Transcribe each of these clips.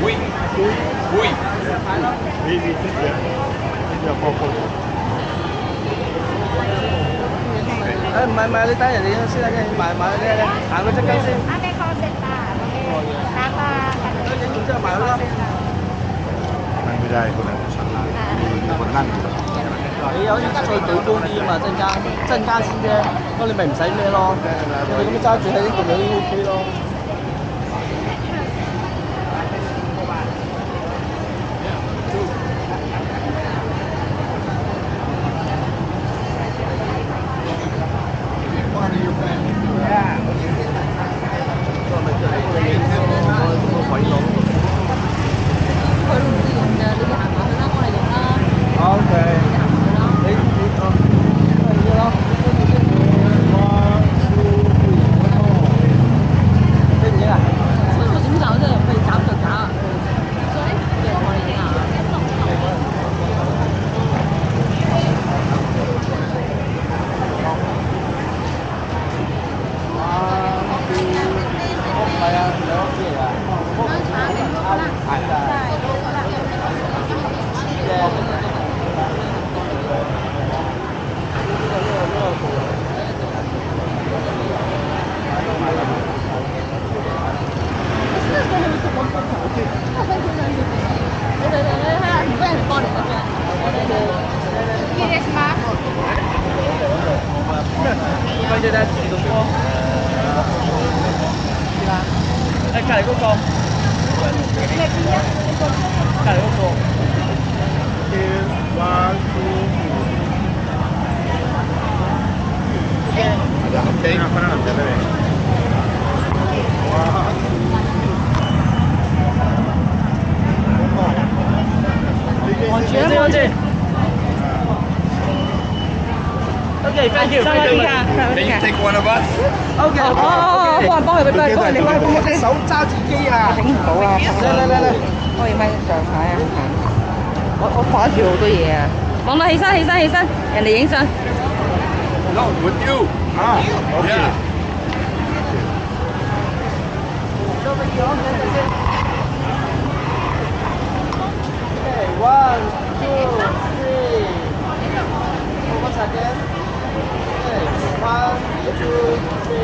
Oui. Oui.唔係你等人哋先啦，買呢行個側雞先。啱啱講食啦，啱啊，影完之後買好啦。นั่งไม่ได้คนนั้นสั่งร้านมีคนนั่งอยู่你有啲再舉高啲啊嘛，陣間先啫，咁你咪唔使咩咯，你咁樣揸住喺呢度已經 OK 咯。隔離嗰個，隔離嗰個。望住啦，望住。OK， thank you。Can you take one of us? OK。哦，幫佢俾佢，你手揸住機啊，整唔到啊。嚟，我要咪上牌啊！我掛住好多嘢啊。望到起身，人哋影相。No, with you. Yeah. Okay, 1, 2, 3. One second. Okay, 1, 2, 3.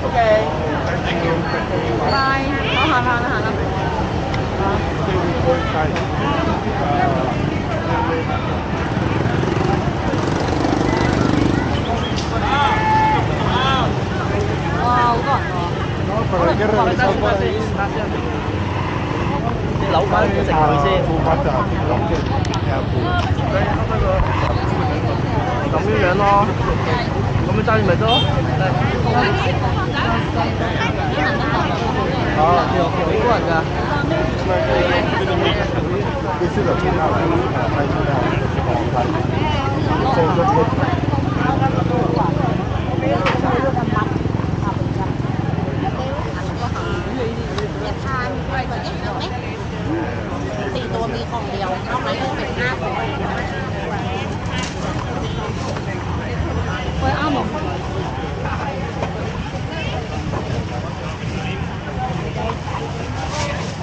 Okay. Bye. 好，行啦。哇，好多人喎！你扭翻直佢先。咁樣咯，咁樣揸住咪得咯。好，幾多人㗎？4 ตัวมีของเดียวเท่านั้นเป็น5 ตัว喂啱喎。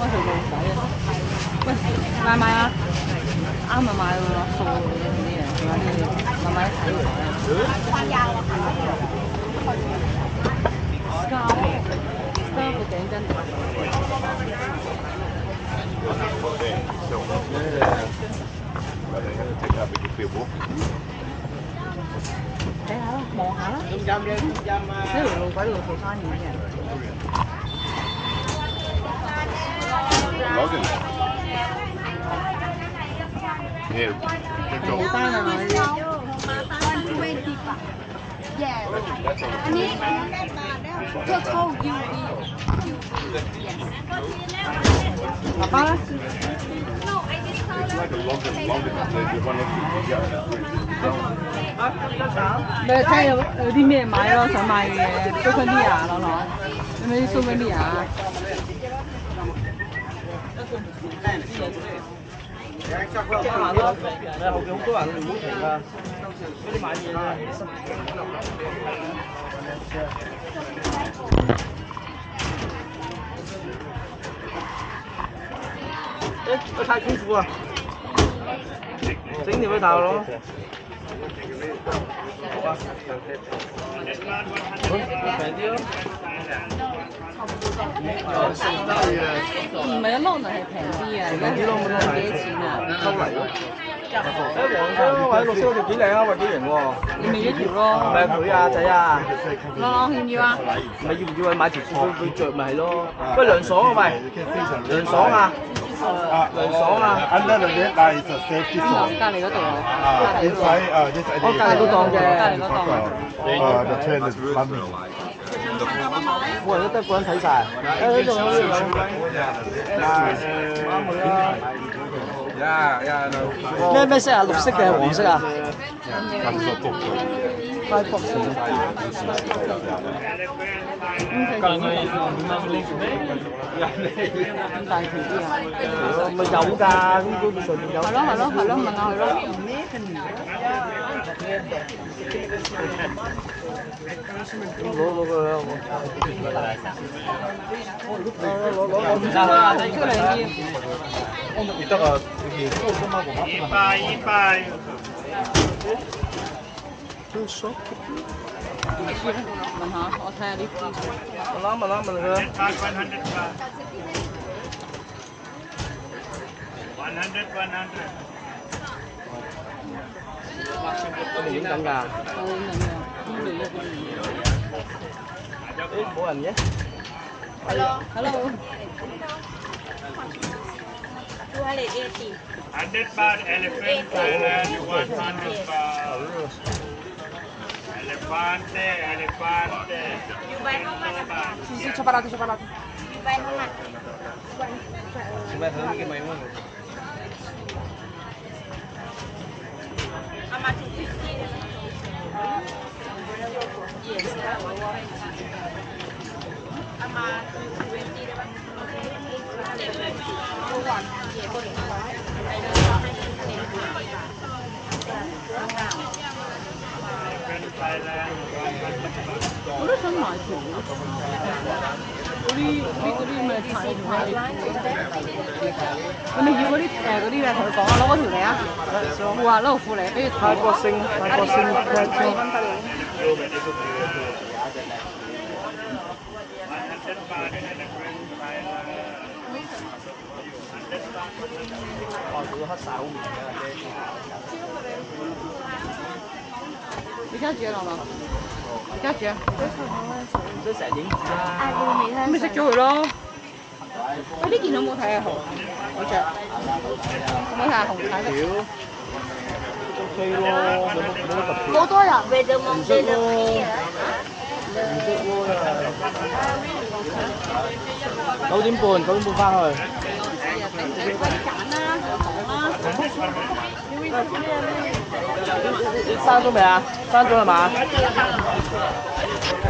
我條路仔啊！喂，買啊！啱咪買喎，數嗰啲嘢，買一睇嚟。關優啊！Scarf 頂巾。睇下啦，望下啦。呢條路軌度做生意嘅。Logan. Here. 冇單係咪120 baht. Yeah. อันนี้total UV. Yes. 爸爸咧？ It's like a Logan. The one of the yeah. 你睇有啲咩買咯？想買嘅嘢，souvenir攞，有冇啲 souvenir？行到係後邊好多人唔好停㗎，嗰啲買嘢啦。誒，太辛苦啊！整條俾大佬。好啊，平啲咯。唔係啊，London 係平啲啊，而家幾多錢啊？收嚟咯。誒黃色或者綠色嗰條幾靚啊，喂幾型喎！你咪一條咯。咪妹啊仔啊！要唔要啊？咪要唔要啊？買條佢着咪係咯。喂涼爽啊喂！涼爽啊！涼爽啊 Under the red light is a safety zone. 隔離嗰度啊。Inside, this 我隔離嗰檔嘅。the train is running. 冇人都得個人睇晒。誒呢度有呢兩個。咩色啊？綠色定係黃色啊？快博士。咁大條啲啊？咪有㗎，咁嗰度上面有。係咯，問下佢咯。攞個啦，攞出嚟要。得啊，100。問下，我睇下啲資訊。問佢。我哋影緊㗎。冇人嘅。Hello。 100 baht elephant Thailand, 100 baht. Elefante. You buy how much? Chocolate. You buy how much? Mẹ thử cái mày muốn. How much is 50? Yes. How much? 我都想買條嗰啲咩太你咪要嗰啲嘅，同佢講啊，攞嗰條嚟啊，褲啊，攞條褲嚟，俾佢泰國星哦，佢黑晒好面嘅。你交住啊，樂樂。你交住啊。唔使成日影住啦。咁咪熄咗佢咯。喂，呢件好唔好睇啊？好着。好唔好睇啊？紅睇嘅。OK 咯，冇乜特別。好多人為咗唔識咯，唔識喎。9點半翻去。快啲揀啦，講啦。生咗未啊？生咗係嘛？